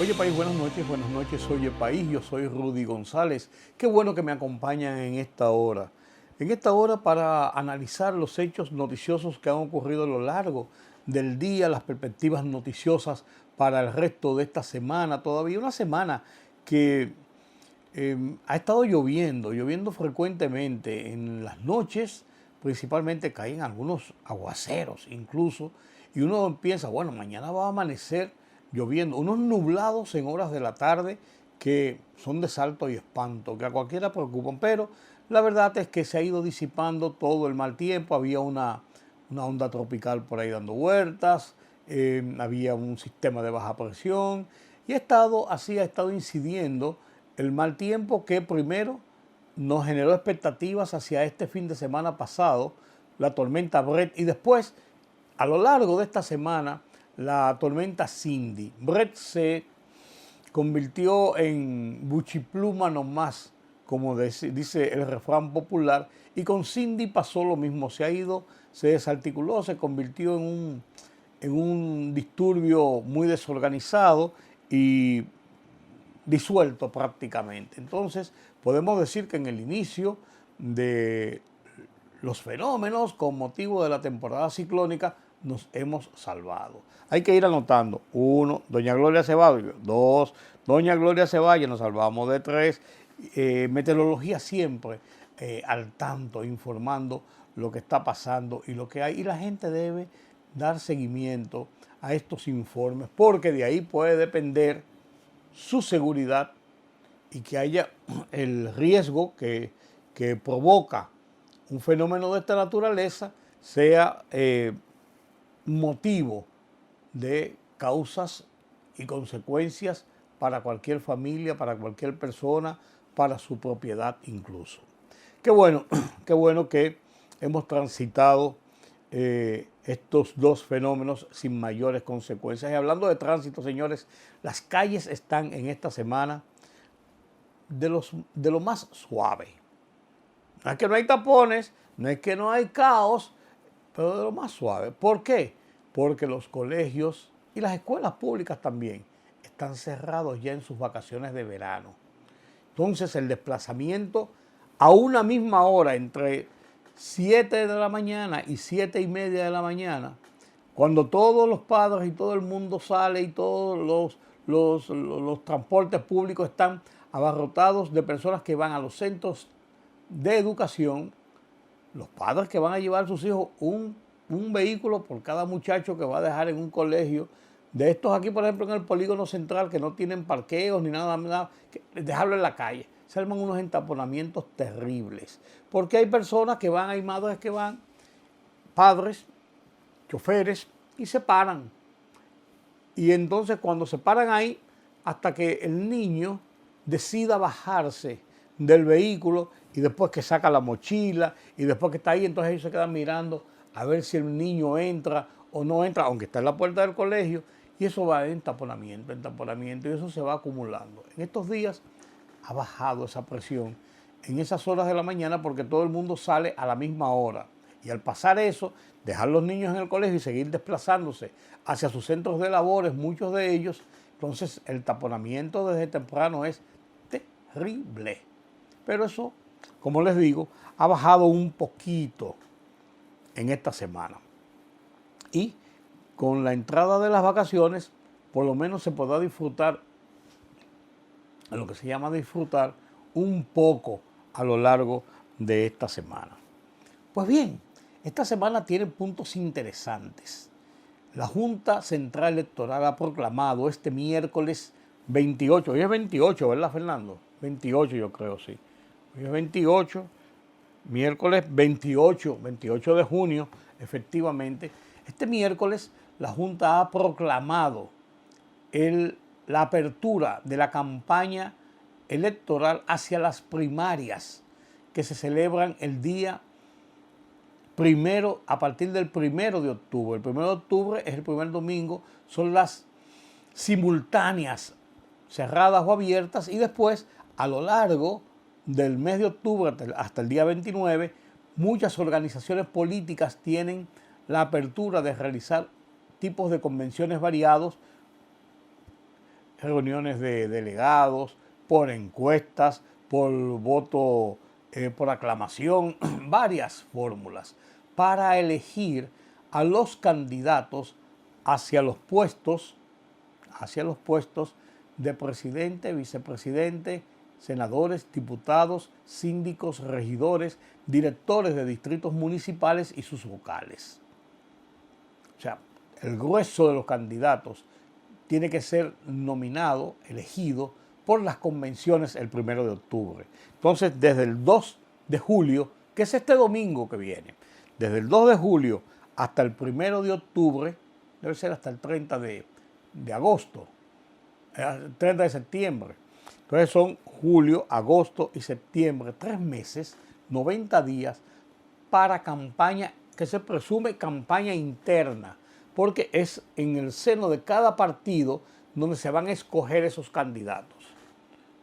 Oye País, buenas noches, oye País, yo soy Rudy González. Qué bueno que me acompañan en esta hora. En esta hora para analizar los hechos noticiosos que han ocurrido a lo largo del día, las perspectivas noticiosas para el resto de esta semana, todavía una semana que ha estado lloviendo frecuentemente en las noches, principalmente caen algunos aguaceros incluso, y uno piensa, bueno, mañana va a amanecer lloviendo, unos nublados en horas de la tarde que son de salto y espanto, que a cualquiera preocupan, pero la verdad es que se ha ido disipando todo el mal tiempo, había una onda tropical por ahí dando vueltas, había un sistema de baja presión, y ha estado incidiendo el mal tiempo que primero nos generó expectativas hacia este fin de semana pasado, la tormenta Brett, y después, a lo largo de esta semana, la tormenta Cindy. Brett se convirtió en buchipluma nomás, como dice el refrán popular, y con Cindy pasó lo mismo, se ha ido, se desarticuló, se convirtió en un disturbio muy desorganizado y disuelto prácticamente. Entonces, podemos decir que en el inicio de los fenómenos con motivo de la temporada ciclónica nos hemos salvado. Hay que ir anotando. 1, Doña Gloria Ceballos. 2, Doña Gloria Ceballos, nos salvamos de 3. Meteorología siempre al tanto, informando lo que está pasando y lo que hay. Y la gente debe dar seguimiento a estos informes porque de ahí puede depender su seguridad y que haya el riesgo que provoca un fenómeno de esta naturaleza sea motivo de causas y consecuencias para cualquier familia, para cualquier persona, para su propiedad incluso. Qué bueno, qué bueno que hemos transitado estos dos fenómenos sin mayores consecuencias. Y hablando de tránsito, señores, las calles están en esta semana de lo más suave. No es que no hay tapones, no es que no hay caos, pero de lo más suave. ¿Por qué? Porque los colegios y las escuelas públicas también están cerrados ya en sus vacaciones de verano. Entonces el desplazamiento a una misma hora entre 7 de la mañana y 7:30 de la mañana, cuando todos los padres y todo el mundo sale y todos los transportes públicos están abarrotados de personas que van a los centros de educación, los padres que van a llevar a sus hijos un vehículo por cada muchacho que va a dejar en un colegio, de estos aquí, por ejemplo, en el polígono central, que no tienen parqueos ni nada, dejarlo en la calle. Se arman unos entaponamientos terribles, porque hay personas que van, hay madres que van, padres, choferes, y se paran. Y entonces cuando se paran ahí, hasta que el niño decida bajarse del vehículo y después que saca la mochila y después que está ahí, entonces ellos se quedan mirando a ver si el niño entra o no entra, aunque está en la puerta del colegio, y eso va en taponamiento, y eso se va acumulando. En estos días ha bajado esa presión en esas horas de la mañana porque todo el mundo sale a la misma hora. Y al pasar eso, dejar los niños en el colegio y seguir desplazándose hacia sus centros de labores, muchos de ellos, entonces el taponamiento desde temprano es terrible. Pero eso, como les digo, ha bajado un poquito en esta semana. Y con la entrada de las vacaciones, por lo menos se podrá disfrutar, lo que se llama disfrutar, un poco a lo largo de esta semana. Pues bien, esta semana tiene puntos interesantes. La Junta Central Electoral ha proclamado este miércoles 28, hoy es 28, ¿verdad, Fernando? 28 yo creo, sí. Hoy es 28, miércoles 28 de junio, efectivamente. Este miércoles la Junta ha proclamado la apertura de la campaña electoral hacia las primarias que se celebran el día primero, a partir del 1 de octubre. El 1 de octubre es el primer domingo, son las simultáneas, cerradas o abiertas, y después, a lo largo del mes de octubre hasta el día 29, muchas organizaciones políticas tienen la apertura de realizar tipos de convenciones variados, reuniones de delegados, por encuestas, por voto por aclamación, varias fórmulas para elegir a los candidatos hacia los puestos de presidente, vicepresidente, senadores, diputados, síndicos, regidores, directores de distritos municipales y sus vocales. O sea, el grueso de los candidatos tiene que ser nominado, elegido por las convenciones el 1 de octubre. Entonces, desde el 2 de julio, que es este domingo que viene, desde el 2 de julio hasta el 1 de octubre, debe ser hasta el 30 de agosto, 30 de septiembre. Entonces son julio, agosto y septiembre, 3 meses, 90 días para campaña que se presume campaña interna, porque es en el seno de cada partido donde se van a escoger esos candidatos.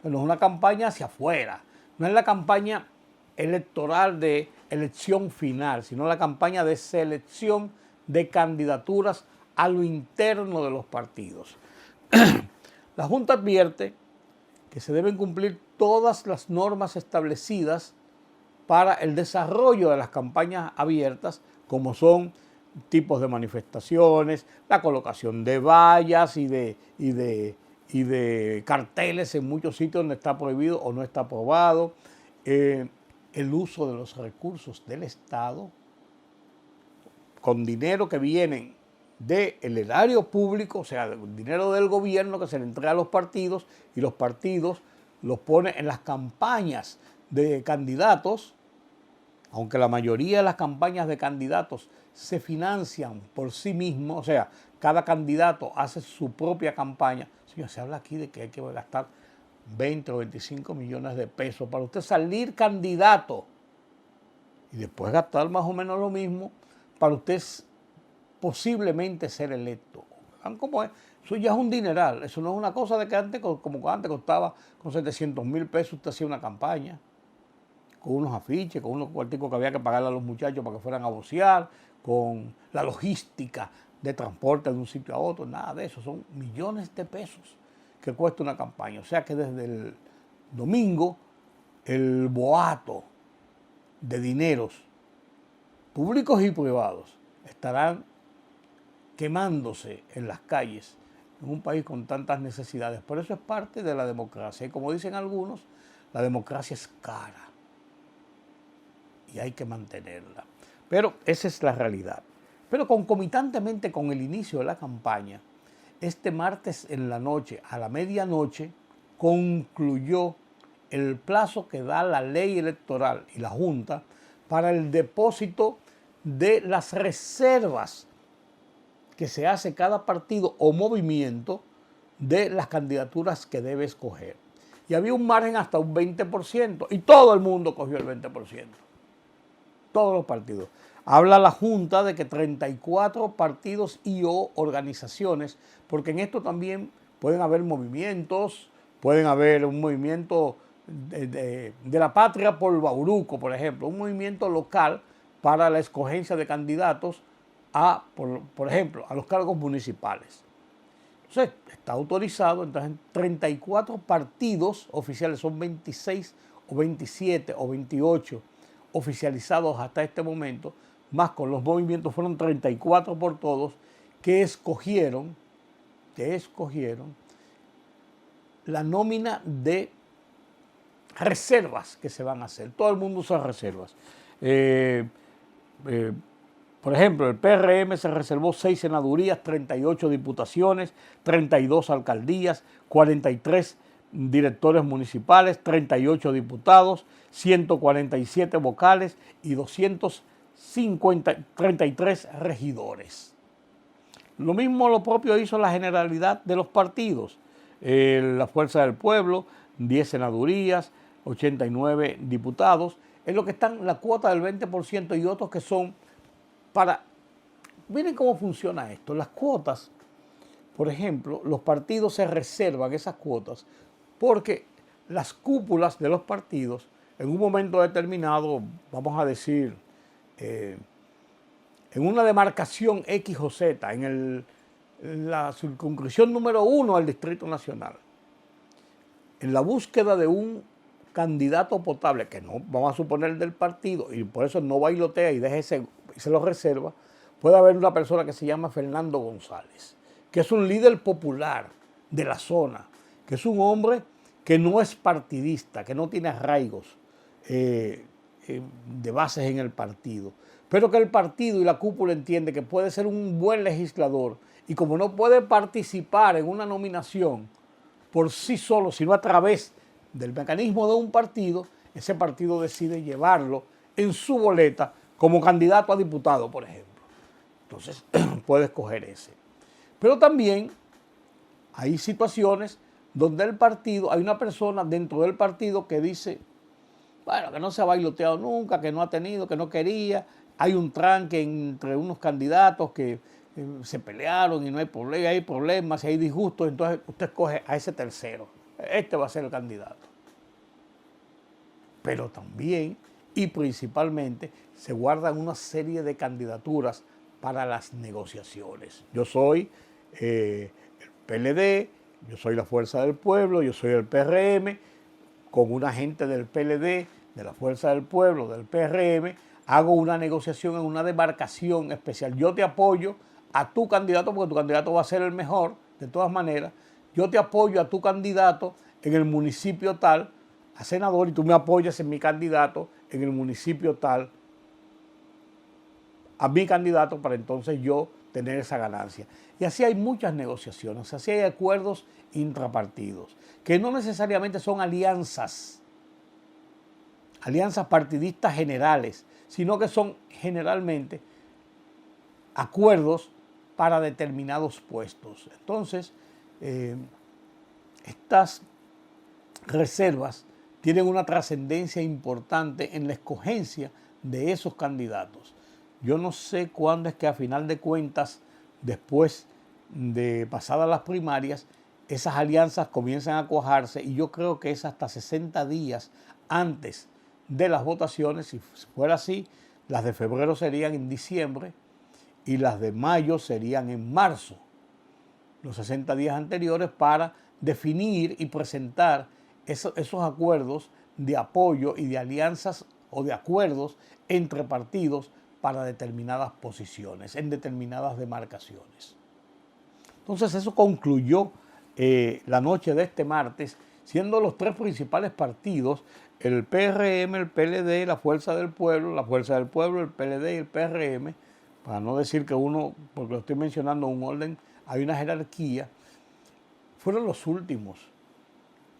No es una campaña hacia afuera, no es la campaña electoral de elección final, sino la campaña de selección de candidaturas a lo interno de los partidos. La Junta advierte que se deben cumplir todas las normas establecidas para el desarrollo de las campañas abiertas, como son tipos de manifestaciones, la colocación de vallas y de carteles en muchos sitios donde está prohibido o no está aprobado, el uso de los recursos del Estado con dinero que vienen del erario público, o sea, el dinero del gobierno que se le entrega a los partidos y los partidos los ponen en las campañas de candidatos, aunque la mayoría de las campañas de candidatos se financian por sí mismos, o sea, cada candidato hace su propia campaña. Señor, se habla aquí de que hay que gastar 20 o 25 millones de pesos para usted salir candidato y después gastar más o menos lo mismo para usted posiblemente ser electo. ¿Cómo es? Eso ya es un dineral, eso no es una cosa de que antes, como antes costaba con 700,000 pesos usted hacía una campaña, con unos afiches, con unos cuarticos que había que pagarle a los muchachos para que fueran a vocear, con la logística de transporte de un sitio a otro, nada de eso, son millones de pesos que cuesta una campaña. O sea que desde el domingo el boato de dineros públicos y privados estarán quemándose en las calles en un país con tantas necesidades. Por eso es parte de la democracia. Y como dicen algunos, la democracia es cara y hay que mantenerla. Pero esa es la realidad. Pero concomitantemente con el inicio de la campaña, este martes en la noche, a la medianoche, concluyó el plazo que da la ley electoral y la Junta para el depósito de las reservas que se hace cada partido o movimiento de las candidaturas que debe escoger. Y había un margen hasta un 20%, y todo el mundo cogió el 20%. Todos los partidos. Habla la Junta de que 34 partidos y o organizaciones, porque en esto también pueden haber movimientos, pueden haber un movimiento de la Patria por Bauruco, por ejemplo, un movimiento local para la escogencia de candidatos a, por ejemplo, a los cargos municipales. Entonces, está autorizado, entonces 34 partidos oficiales, son 26 o 27 o 28 oficializados hasta este momento, más con los movimientos fueron 34 por todos, que escogieron la nómina de reservas que se van a hacer. Todo el mundo usa reservas. Por ejemplo, el PRM se reservó 6 senadurías, 38 diputaciones, 32 alcaldías, 43 directores municipales, 38 diputados, 147 vocales y 233 regidores. Lo mismo, lo propio hizo la generalidad de los partidos. La Fuerza del Pueblo, 10 senadurías, 89 diputados, es lo que están la cuota del 20% y otros que son para... Miren cómo funciona esto. Las cuotas, por ejemplo, los partidos se reservan esas cuotas porque las cúpulas de los partidos, en un momento determinado, vamos a decir, en una demarcación X o Z, en la circunscripción número 1 al Distrito Nacional, en la búsqueda de un candidato potable, que no vamos a suponer del partido, y por eso no bailotea y se lo reserva, puede haber una persona que se llama Fernando González, que es un líder popular de la zona, que es un hombre que no es partidista, que no tiene arraigos de bases en el partido, pero que el partido y la cúpula entiende que puede ser un buen legislador, y como no puede participar en una nominación por sí solo, sino a través del mecanismo de un partido, ese partido decide llevarlo en su boleta como candidato a diputado, por ejemplo. Entonces, puede escoger ese. Pero también hay situaciones donde el partido, hay una persona dentro del partido que dice, bueno, que no se ha bailoteado nunca, que no ha tenido, que no quería, hay un tranque entre unos candidatos que se pelearon y no hay problema, hay problemas, hay disgustos, entonces usted escoge a ese tercero. Este va a ser el candidato. Pero también y principalmente se guardan una serie de candidaturas para las negociaciones. Yo soy el PLD, yo soy la Fuerza del Pueblo, yo soy el PRM, con una gente del PLD, de la Fuerza del Pueblo, del PRM, hago una negociación en una demarcación especial. Yo te apoyo a tu candidato porque tu candidato va a ser el mejor, de todas maneras. Yo te apoyo a tu candidato en el municipio tal, a senador, y tú me apoyas en mi candidato en el municipio tal, a mi candidato, para entonces yo tener esa ganancia. Y así hay muchas negociaciones, así hay acuerdos intrapartidos, que no necesariamente son alianzas partidistas generales, sino que son generalmente acuerdos para determinados puestos. Entonces, estas reservas tienen una trascendencia importante en la escogencia de esos candidatos. Yo no sé cuándo es que a final de cuentas, después de pasadas las primarias, esas alianzas comienzan a cuajarse, y yo creo que es hasta 60 días antes de las votaciones. Si fuera así, las de febrero serían en diciembre y las de mayo serían en marzo, los 60 días anteriores, para definir y presentar esos acuerdos de apoyo y de alianzas o de acuerdos entre partidos para determinadas posiciones, en determinadas demarcaciones. Entonces eso concluyó la noche de este martes, siendo los tres principales partidos, el PRM, el PLD, la Fuerza del Pueblo, el PLD y el PRM, para no decir que uno, porque lo estoy mencionando en un orden, hay una jerarquía, fueron los últimos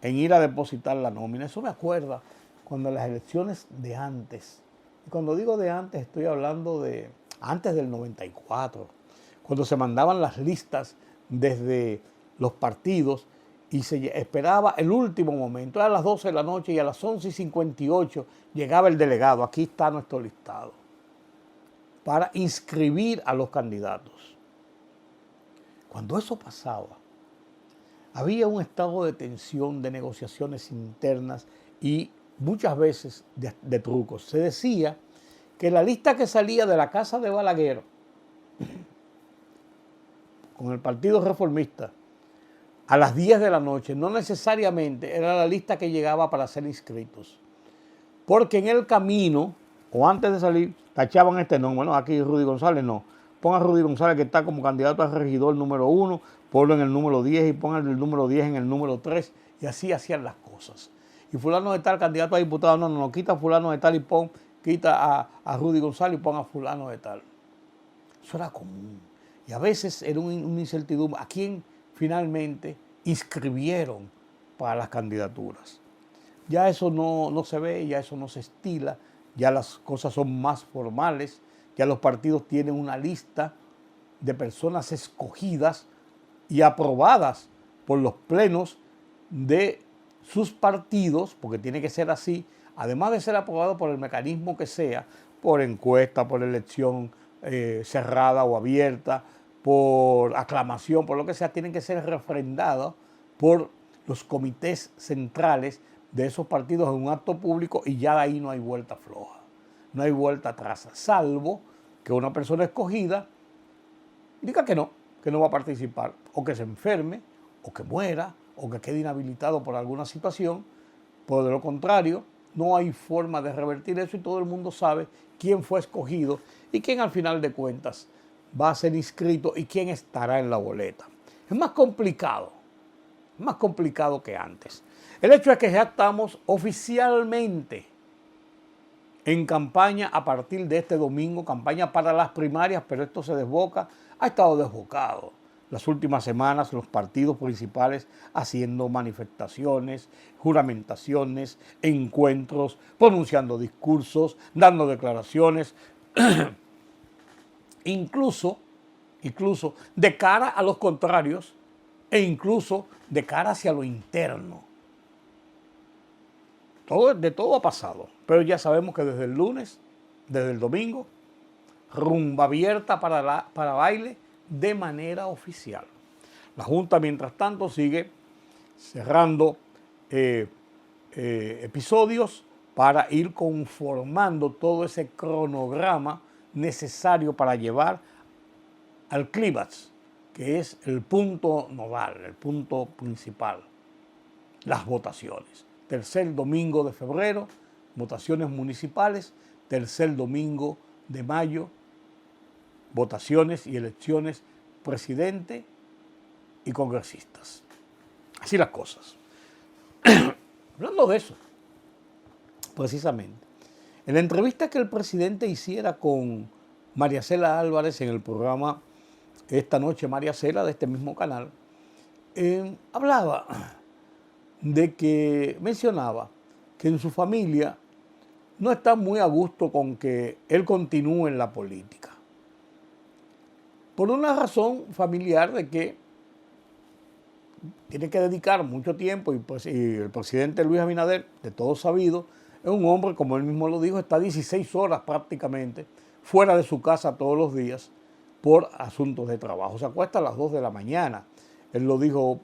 en ir a depositar la nómina. Eso me acuerda cuando las elecciones de antes, y cuando digo de antes estoy hablando de antes del 94, cuando se mandaban las listas desde los partidos y se esperaba el último momento, era a las 12 de la noche, y a las 11:58 llegaba el delegado, aquí está nuestro listado, para inscribir a los candidatos. Cuando eso pasaba, había un estado de tensión, de negociaciones internas y muchas veces de trucos. Se decía que la lista que salía de la casa de Balaguer con el Partido Reformista a las 10 de la noche no necesariamente era la lista que llegaba para ser inscritos, porque en el camino o antes de salir tachaban este nombre. Bueno, aquí Rudy González no. Ponga a Rudy González, que está como candidato a regidor número 1, ponlo en el número 10 y ponga el número 10 en el número 3, y así hacían las cosas. Y fulano de tal, candidato a diputado, no, quita a fulano de tal y quita a Rudy González y pon a fulano de tal. Eso era común. Y a veces era una incertidumbre a quién finalmente inscribieron para las candidaturas. Ya eso no se ve, ya eso no se estila, ya las cosas son más formales, ya los partidos tienen una lista de personas escogidas y aprobadas por los plenos de sus partidos, porque tiene que ser así, además de ser aprobado por el mecanismo que sea, por encuesta, por elección cerrada o abierta, por aclamación, por lo que sea, tienen que ser refrendados por los comités centrales de esos partidos en un acto público, y ya de ahí no hay vuelta floja, no hay vuelta atrás, salvo que una persona escogida diga que no, que no va a participar, o que se enferme, o que muera, o que quede inhabilitado por alguna situación. Por de lo contrario, no hay forma de revertir eso y todo el mundo sabe quién fue escogido y quién al final de cuentas va a ser inscrito y quién estará en la boleta. Es más complicado que antes. El hecho es que ya estamos oficialmente en campaña a partir de este domingo, campaña para las primarias, pero esto se desboca, ha estado desbocado. Las últimas semanas los partidos principales haciendo manifestaciones, juramentaciones, encuentros, pronunciando discursos, dando declaraciones, incluso de cara a los contrarios e incluso de cara hacia lo interno. De todo ha pasado, pero ya sabemos que desde el lunes, desde el domingo, rumba abierta para baile de manera oficial. La Junta, mientras tanto, sigue cerrando episodios para ir conformando todo ese cronograma necesario para llevar al clímax, que es el punto nodal, el punto principal, las votaciones. Tercer domingo de febrero, votaciones municipales. Tercer domingo de mayo, votaciones y elecciones presidente y congresistas. Así las cosas. Hablando de eso, precisamente, en la entrevista que el presidente hiciera con María Cela Álvarez en el programa Esta Noche María Cela de este mismo canal, hablaba de que mencionaba que en su familia no está muy a gusto con que él continúe en la política. Por una razón familiar de que tiene que dedicar mucho tiempo y el presidente Luis Abinader, de todo sabido, es un hombre, como él mismo lo dijo, está 16 horas prácticamente fuera de su casa todos los días por asuntos de trabajo. Se acuesta a las 2 de la mañana. Él lo dijo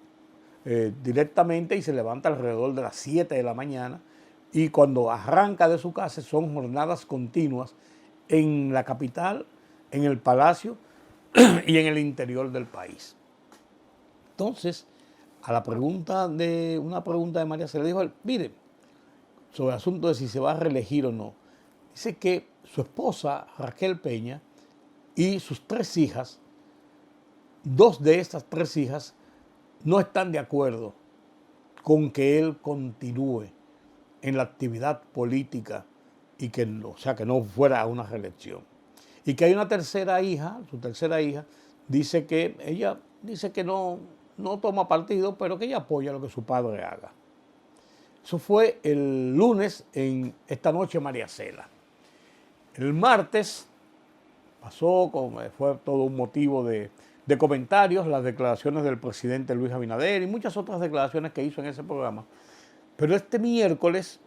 directamente y se levanta alrededor de las 7 de la mañana y cuando arranca de su casa son jornadas continuas en la capital, en el palacio y en el interior del país. Entonces, a una pregunta de María se le dijo, mire, sobre el asunto de si se va a reelegir o no, dice que su esposa Raquel Peña y sus 3 hijas, 2 de estas 3 hijas no están de acuerdo con que él continúe en la actividad política y que no fuera a una reelección. Y que hay una tercera hija, su tercera hija, dice que ella dice que no toma partido, pero que ella apoya lo que su padre haga. Eso fue el lunes en Esta Noche María Cela. El martes fue todo un motivo de comentarios, las declaraciones del presidente Luis Abinader y muchas otras declaraciones que hizo en ese programa. Pero este miércoles,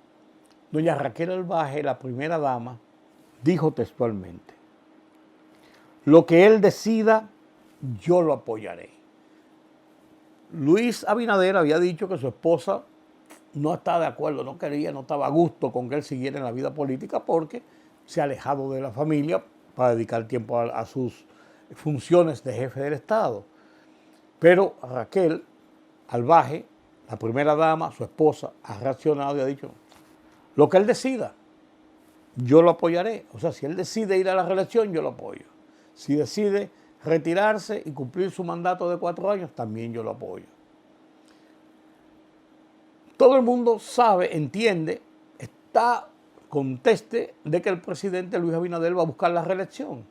doña Raquel Albaje, la primera dama, dijo textualmente, lo que él decida, yo lo apoyaré. Luis Abinader había dicho que su esposa no estaba de acuerdo, no estaba a gusto con que él siguiera en la vida política porque se ha alejado de la familia para dedicar tiempo a sus funciones de jefe del Estado. Pero Raquel Albaje, la primera dama, su esposa, ha reaccionado y ha dicho, lo que él decida, yo lo apoyaré. O sea, si él decide ir a la reelección, yo lo apoyo. Si decide retirarse y cumplir su mandato de 4 años, también yo lo apoyo. Todo el mundo sabe, entiende, está conteste de que el presidente Luis Abinader va a buscar la reelección.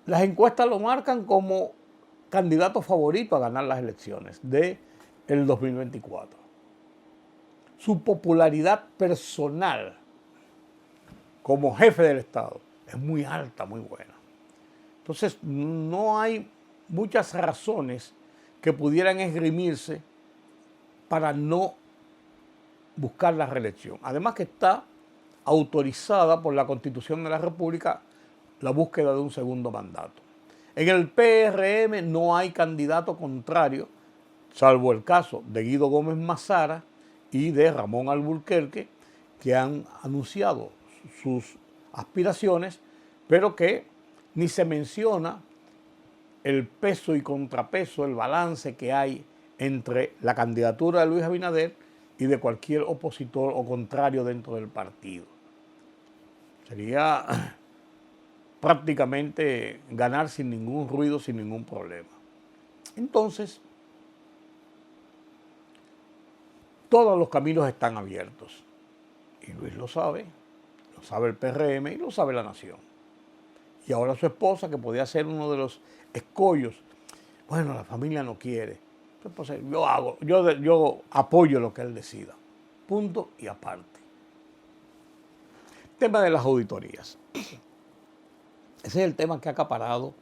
Las encuestas lo marcan como candidato favorito a ganar las elecciones del 2024. Su popularidad personal como jefe del Estado es muy alta, muy buena. Entonces, no hay muchas razones que pudieran esgrimirse para no buscar la reelección. Además que está autorizada por la Constitución de la República la búsqueda de un segundo mandato. En el PRM no hay candidato contrario, salvo el caso de Guido Gómez Mazara y de Ramón Alburquerque, que han anunciado sus aspiraciones, pero que ni se menciona el peso y contrapeso, el balance que hay entre la candidatura de Luis Abinader y de cualquier opositor o contrario dentro del partido. Sería prácticamente ganar sin ningún ruido, sin ningún problema. Entonces, todos los caminos están abiertos. Y Luis lo sabe el PRM y lo sabe la nación. Y ahora su esposa, que podía ser uno de los escollos, bueno, la familia no quiere. Entonces, yo apoyo lo que él decida. Punto y aparte. Tema de las auditorías. Ese es el tema que ha acaparado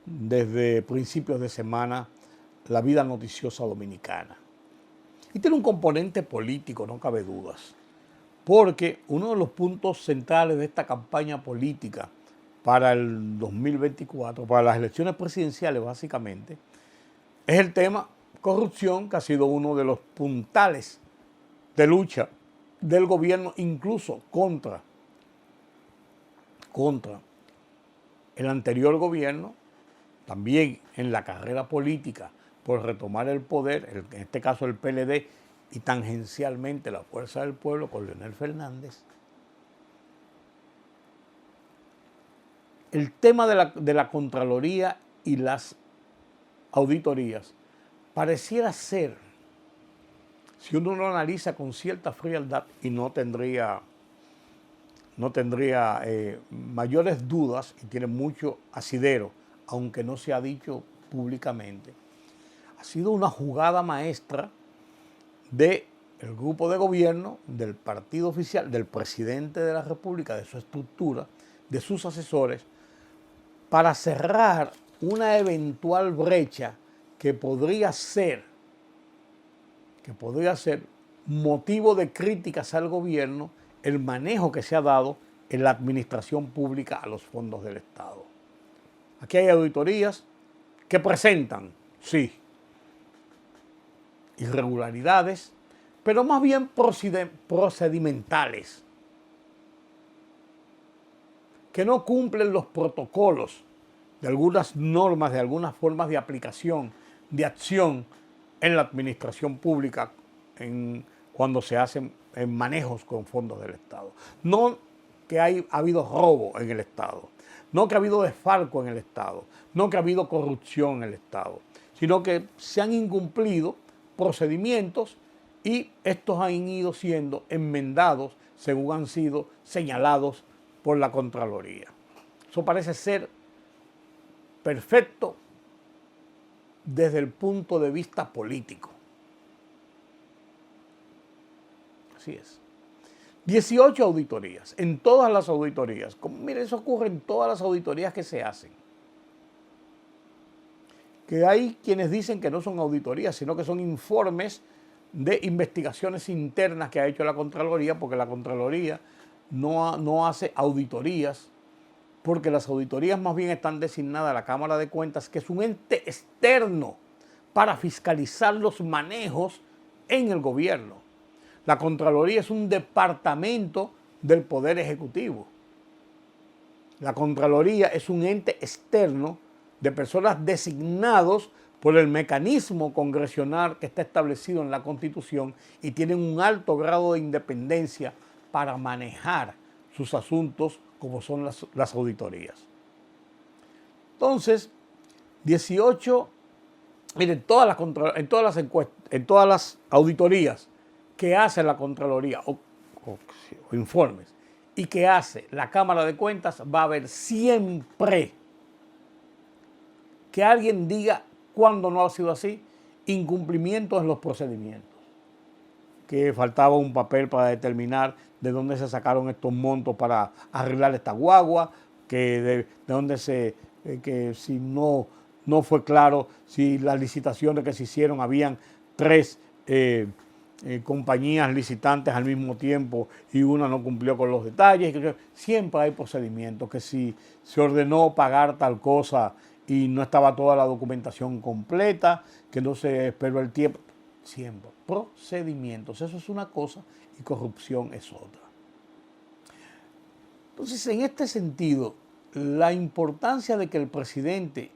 desde principios de semana la vida noticiosa dominicana. Y tiene un componente político, no cabe dudas. Porque uno de los puntos centrales de esta campaña política para el 2024, para las elecciones presidenciales básicamente, es el tema corrupción, que ha sido uno de los puntales de lucha del gobierno, incluso contra el anterior gobierno, también en la carrera política por retomar el poder, en este caso el PLD, y tangencialmente la Fuerza del Pueblo con Leonel Fernández. El tema de la Contraloría y las auditorías pareciera ser, si uno lo analiza con cierta frialdad, y no tendría mayores dudas, y tiene mucho asidero, aunque no se ha dicho públicamente, ha sido una jugada maestra del grupo de gobierno, del partido oficial, del presidente de la República, de su estructura, de sus asesores, para cerrar una eventual brecha que podría ser motivo de críticas al gobierno el manejo que se ha dado en la administración pública a los fondos del Estado. Aquí hay auditorías que presentan, sí, irregularidades, pero más bien procedimentales, que no cumplen los protocolos de algunas normas, de algunas formas de aplicación, de acción en la administración pública cuando se hacen manejos con fondos del Estado. No que ha habido robo en el Estado, no que ha habido desfalco en el Estado, no que ha habido corrupción en el Estado, sino que se han incumplido procedimientos y estos han ido siendo enmendados según han sido señalados por la Contraloría. Eso parece ser perfecto desde el punto de vista político. Así es. 18 auditorías, en todas las auditorías. Mire, eso ocurre en todas las auditorías que se hacen. Que hay quienes dicen que no son auditorías, sino que son informes de investigaciones internas que ha hecho la Contraloría, porque la Contraloría no hace auditorías, porque las auditorías más bien están designadas a la Cámara de Cuentas, que es un ente externo para fiscalizar los manejos en el gobierno. La Contraloría es un departamento del Poder Ejecutivo. La Contraloría es un ente externo de personas designados por el mecanismo congresional que está establecido en la Constitución y tienen un alto grado de independencia para manejar sus asuntos como son las auditorías. Entonces, 18, miren, en todas las auditorías que hace la Contraloría o informes y que hace la Cámara de Cuentas, va a haber siempre que alguien diga cuando no ha sido así, incumplimientos en los procedimientos, que faltaba un papel para determinar de dónde se sacaron estos montos para arreglar esta guagua, que de dónde que si no fue claro si las licitaciones que se hicieron habían 3 compañías licitantes al mismo tiempo y una no cumplió con los detalles. Siempre hay procedimientos, que si se ordenó pagar tal cosa y no estaba toda la documentación completa, que no se esperó el tiempo. Siempre procedimientos, eso es una cosa y corrupción es otra. Entonces, en este sentido, la importancia de que el presidente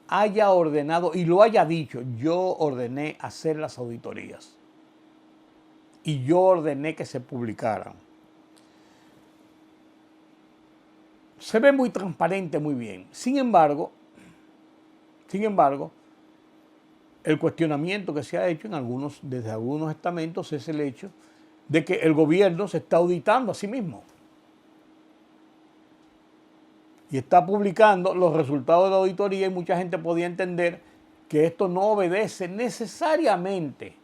haya ordenado y lo haya dicho: yo ordené hacer las auditorías y yo ordené que se publicaran. Se ve muy transparente, muy bien. Sin embargo, el cuestionamiento que se ha hecho desde algunos estamentos es el hecho de que el gobierno se está auditando a sí mismo y está publicando los resultados de la auditoría, y mucha gente podía entender que esto no obedece necesariamente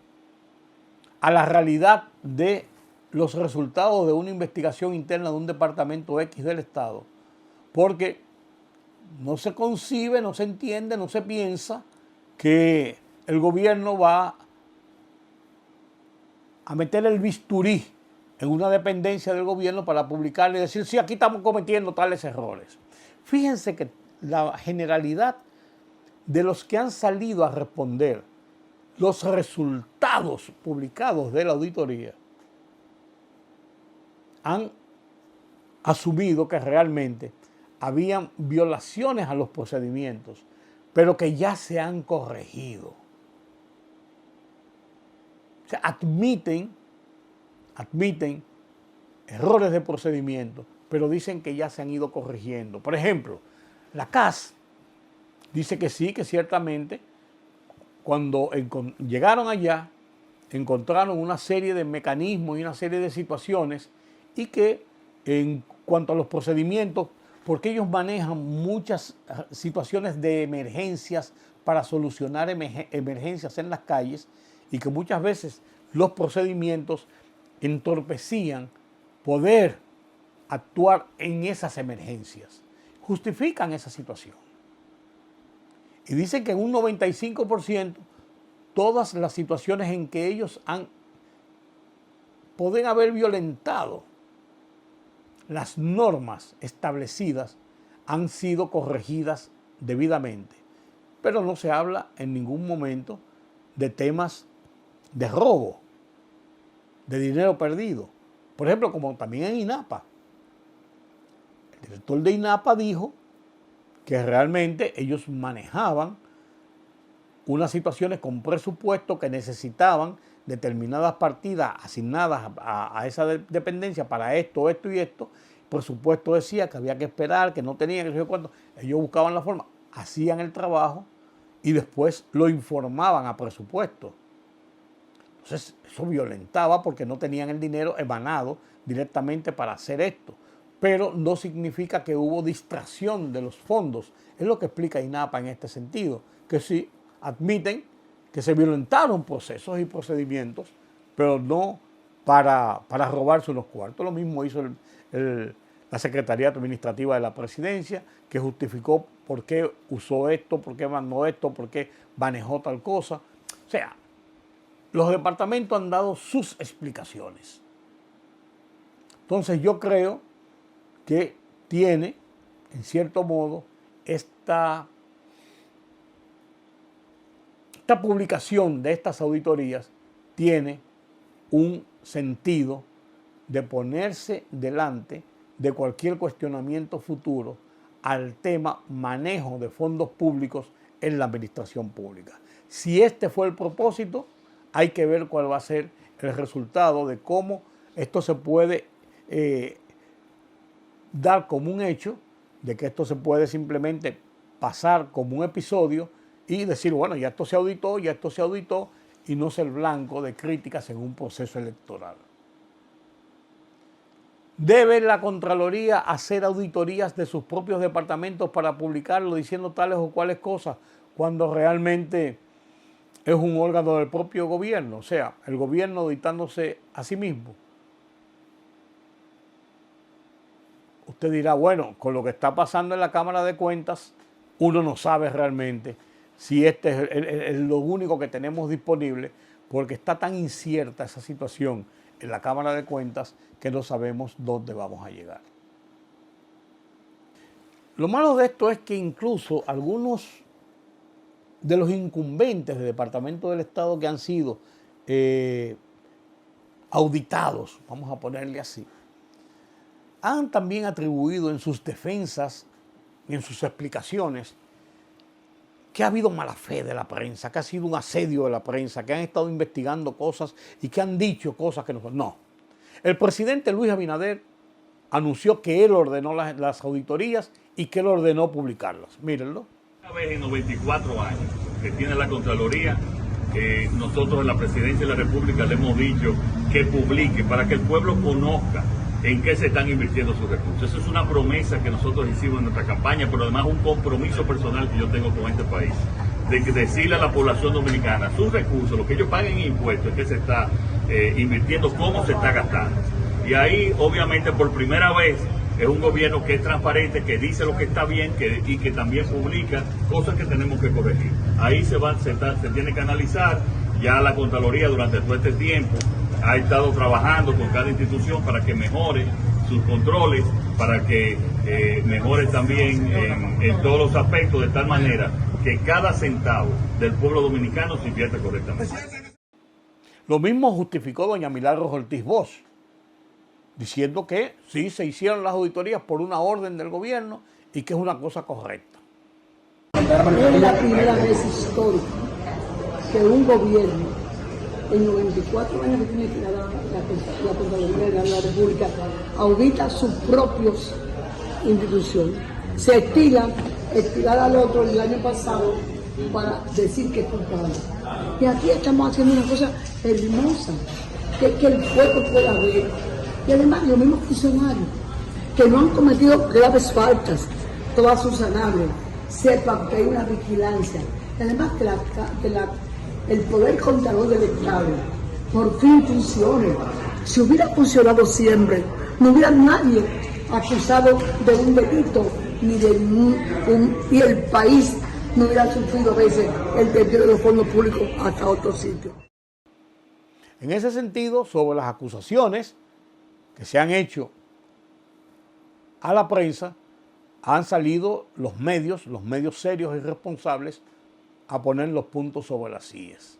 a la realidad de los resultados de una investigación interna de un departamento X del Estado, porque no se concibe, no se entiende, no se piensa que el gobierno va a meter el bisturí en una dependencia del gobierno para publicarle y decir: sí, aquí estamos cometiendo tales errores. Fíjense que la generalidad de los que han salido a responder los resultados publicados de la auditoría han asumido que realmente habían violaciones a los procedimientos, pero que ya se han corregido. O sea, admiten errores de procedimiento, pero dicen que ya se han ido corrigiendo. Por ejemplo, la CAS dice que sí, que ciertamente cuando llegaron allá encontraron una serie de mecanismos y una serie de situaciones, y que en cuanto a los procedimientos, porque ellos manejan muchas situaciones de emergencias para solucionar emergencias en las calles, y que muchas veces los procedimientos entorpecían poder actuar en esas emergencias. Justifican esa situación. Y dicen que en un 95% todas las situaciones en que ellos pueden haber violentado las normas establecidas han sido corregidas debidamente. Pero no se habla en ningún momento de temas de robo, de dinero perdido. Por ejemplo, como también en INAPA. El director de INAPA dijo que realmente ellos manejaban unas situaciones con presupuesto que necesitaban determinadas partidas asignadas a esa dependencia para esto, esto y esto. Por supuesto decía que había que esperar, que no tenían, que no sé cuánto. Ellos buscaban la forma, hacían el trabajo y después lo informaban a presupuesto. Entonces eso violentaba, porque no tenían el dinero emanado directamente para hacer esto. Pero no significa que hubo distracción de los fondos. Es lo que explica INAPA en este sentido, que sí admiten que se violentaron procesos y procedimientos, pero no para robarse unos cuartos. Lo mismo hizo la Secretaría Administrativa de la Presidencia, que justificó por qué usó esto, por qué mandó esto, por qué manejó tal cosa. O sea, los departamentos han dado sus explicaciones. Entonces yo creo que tiene, en cierto modo, esta publicación de estas auditorías tiene un sentido de ponerse delante de cualquier cuestionamiento futuro al tema manejo de fondos públicos en la administración pública. Si este fue el propósito, hay que ver cuál va a ser el resultado, de cómo esto se puede dar como un hecho, de que esto se puede simplemente pasar como un episodio y decir: bueno, ya esto se auditó, y no ser blanco de críticas en un proceso electoral. ¿Debe la Contraloría hacer auditorías de sus propios departamentos para publicarlo diciendo tales o cuales cosas, cuando realmente es un órgano del propio gobierno? O sea, el gobierno auditándose a sí mismo. Usted dirá: bueno, con lo que está pasando en la Cámara de Cuentas, uno no sabe realmente si este es lo único que tenemos disponible, porque está tan incierta esa situación en la Cámara de Cuentas que no sabemos dónde vamos a llegar. Lo malo de esto es que incluso algunos de los incumbentes del Departamento del Estado que han sido auditados, vamos a ponerle así, han también atribuido en sus defensas y en sus explicaciones que ha habido mala fe de la prensa, que ha sido un asedio de la prensa, que han estado investigando cosas y que han dicho cosas que no son. No. El presidente Luis Abinader anunció que él ordenó las auditorías y que él ordenó publicarlas. Mírenlo. Una vez en 94 años que tiene la Contraloría, nosotros en la Presidencia de la República le hemos dicho que publique para que el pueblo conozca en qué se están invirtiendo sus recursos. Eso es una promesa que nosotros hicimos en nuestra campaña, pero además un compromiso personal que yo tengo con este país, de decirle a la población dominicana sus recursos, lo que ellos paguen en impuestos, en qué se está invirtiendo, cómo se está gastando. Y ahí, obviamente, por primera vez, es un gobierno que es transparente, que dice lo que está bien y que también publica cosas que tenemos que corregir. Ahí se tiene que analizar. Ya la Contraloría durante todo este tiempo ha estado trabajando con cada institución para que mejore sus controles, para que mejore también en todos los aspectos, de tal manera que cada centavo del pueblo dominicano se invierta correctamente. Lo mismo justificó doña Milagros Ortiz Bosch, diciendo que sí se hicieron las auditorías por una orden del gobierno y que es una cosa correcta. Es la primera vez histórica que un gobierno, en 94 años que tiene la Contraloría de la República, audita sus propias instituciones. Se estirar al otro el año pasado para decir que es culpable. Y aquí estamos haciendo una cosa hermosa, que el pueblo pueda ver. Y además los mismos funcionarios que no han cometido graves faltas, todas subsanables, sepan que hay una vigilancia. Y además que el poder contralor del Estado por fin funcione. Si hubiera funcionado siempre, no hubiera nadie acusado de un delito ni y el país no hubiera sufrido a veces el desvío de los fondos públicos hasta otro sitio. En ese sentido, sobre las acusaciones que se han hecho a la prensa, han salido los medios serios y responsables, a poner los puntos sobre las IES.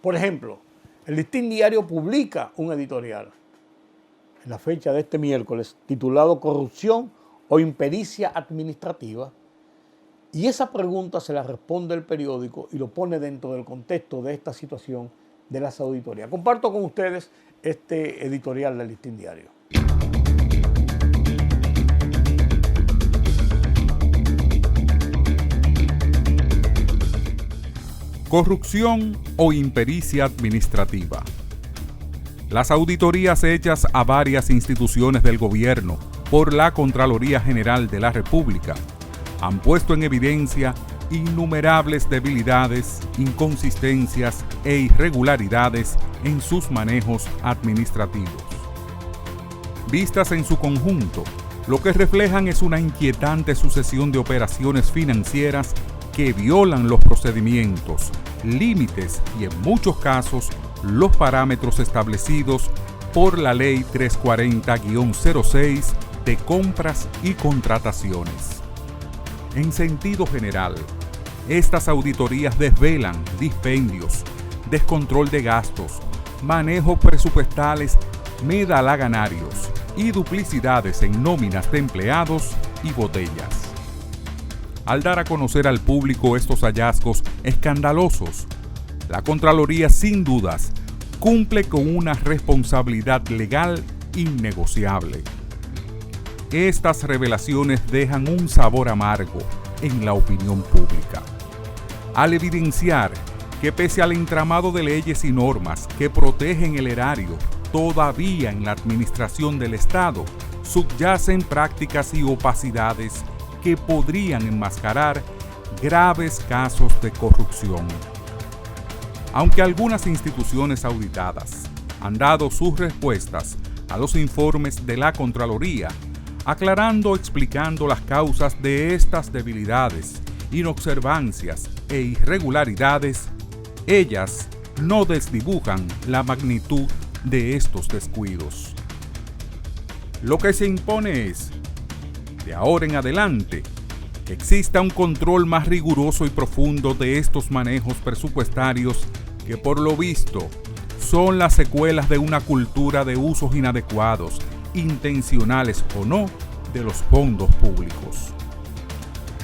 Por ejemplo, el Listín Diario publica un editorial en la fecha de este miércoles titulado Corrupción o impericia administrativa, y esa pregunta se la responde el periódico y lo pone dentro del contexto de esta situación de las auditorías. Comparto con ustedes este editorial del Listín Diario. Corrupción o impericia administrativa. Las auditorías hechas a varias instituciones del gobierno por la Contraloría General de la República han puesto en evidencia innumerables debilidades, inconsistencias e irregularidades en sus manejos administrativos. Vistas en su conjunto, lo que reflejan es una inquietante sucesión de operaciones financieras que violan los procedimientos, límites y en muchos casos los parámetros establecidos por la Ley 340-06 de compras y contrataciones. En sentido general, estas auditorías desvelan dispendios, descontrol de gastos, manejos presupuestales medalaganarios y duplicidades en nóminas de empleados y botellas. Al dar a conocer al público estos hallazgos escandalosos, la Contraloría sin dudas cumple con una responsabilidad legal innegociable. Estas revelaciones dejan un sabor amargo en la opinión pública, al evidenciar que pese al entramado de leyes y normas que protegen el erario todavía en la administración del Estado, subyacen prácticas y opacidades que podrían enmascarar graves casos de corrupción. Aunque algunas instituciones auditadas han dado sus respuestas a los informes de la Contraloría, aclarando o explicando las causas de estas debilidades, inobservancias e irregularidades, ellas no desdibujan la magnitud de estos descuidos. Lo que se impone es, de ahora en adelante, que exista un control más riguroso y profundo de estos manejos presupuestarios que, por lo visto, son las secuelas de una cultura de usos inadecuados, intencionales o no, de los fondos públicos.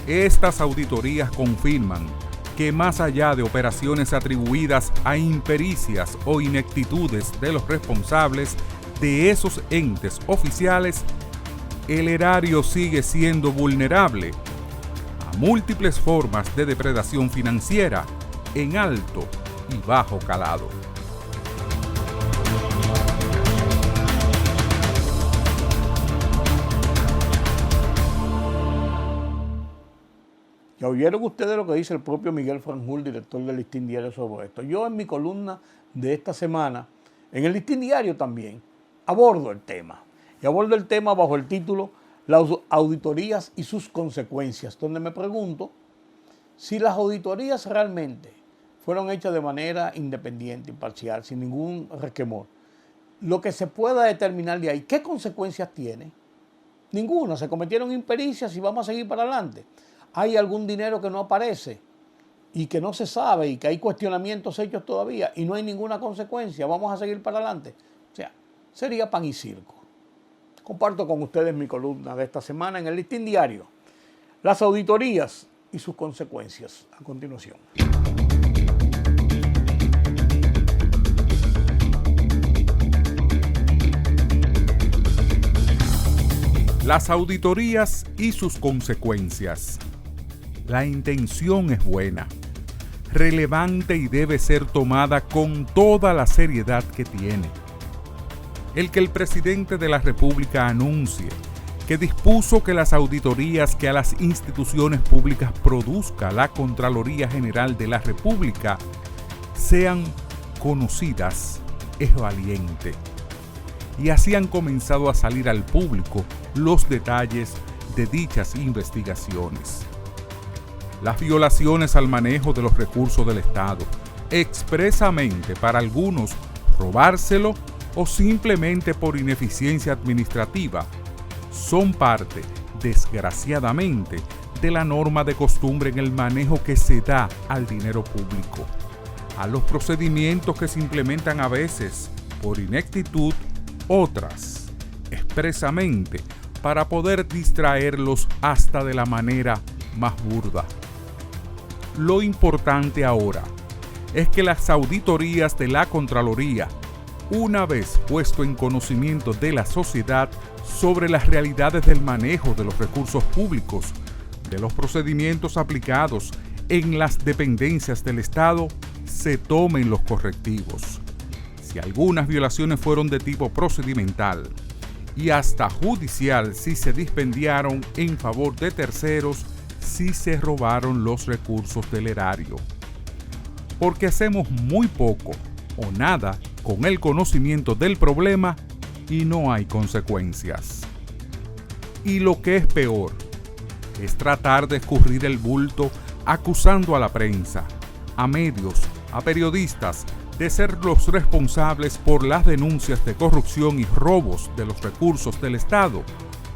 Estas auditorías confirman que más allá de operaciones atribuidas a impericias o ineptitudes de los responsables de esos entes oficiales, el erario sigue siendo vulnerable a múltiples formas de depredación financiera en alto y bajo calado. Ya oyeron ustedes lo que dice el propio Miguel Franjul, director del Listín Diario, sobre esto. Yo en mi columna de esta semana, en el Listín Diario también, abordo el tema. Y abordo el tema bajo el título Las auditorías y sus consecuencias, donde me pregunto si las auditorías realmente fueron hechas de manera independiente, imparcial, sin ningún resquemor. Lo que se pueda determinar de ahí, ¿qué consecuencias tiene? Ninguna. Se cometieron impericias y vamos a seguir para adelante. Hay algún dinero que no aparece y que no se sabe y que hay cuestionamientos hechos todavía y no hay ninguna consecuencia. Vamos a seguir para adelante. O sea, sería pan y circo. Comparto con ustedes mi columna de esta semana en el Listín Diario. Las auditorías y sus consecuencias. A continuación. Las auditorías y sus consecuencias. La intención es buena, relevante y debe ser tomada con toda la seriedad que tiene. El que el presidente de la República anuncie que dispuso que las auditorías que a las instituciones públicas produzca la Contraloría General de la República sean conocidas es valiente. Y así han comenzado a salir al público los detalles de dichas investigaciones. Las violaciones al manejo de los recursos del Estado, expresamente para algunos robárselo o simplemente por ineficiencia administrativa, son parte, desgraciadamente, de la norma de costumbre en el manejo que se da al dinero público, a los procedimientos que se implementan a veces por ineptitud, otras, expresamente, para poder distraerlos hasta de la manera más burda. Lo importante ahora es que las auditorías de la Contraloría, una vez puesto en conocimiento de la sociedad sobre las realidades del manejo de los recursos públicos, de los procedimientos aplicados en las dependencias del Estado, se tomen los correctivos. Si algunas violaciones fueron de tipo procedimental y hasta judicial, si se dispendiaron en favor de terceros, si se robaron los recursos del erario. Porque hacemos muy poco o nada con el conocimiento del problema y no hay consecuencias. Y lo que es peor, es tratar de escurrir el bulto acusando a la prensa, a medios, a periodistas, de ser los responsables por las denuncias de corrupción y robos de los recursos del Estado,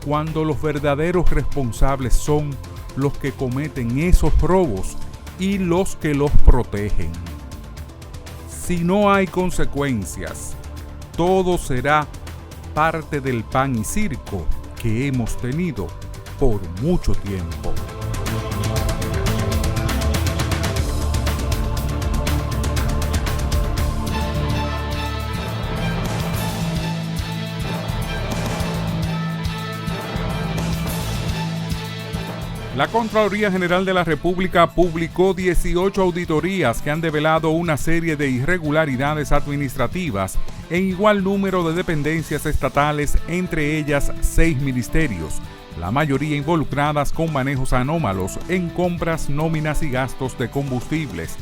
cuando los verdaderos responsables son los que cometen esos robos y los que los protegen. Si no hay consecuencias, todo será parte del pan y circo que hemos tenido por mucho tiempo. La Contraloría General de la República publicó 18 auditorías que han develado una serie de irregularidades administrativas en igual número de dependencias estatales, entre ellas 6 ministerios, la mayoría involucradas con manejos anómalos en compras, nóminas y gastos de combustibles.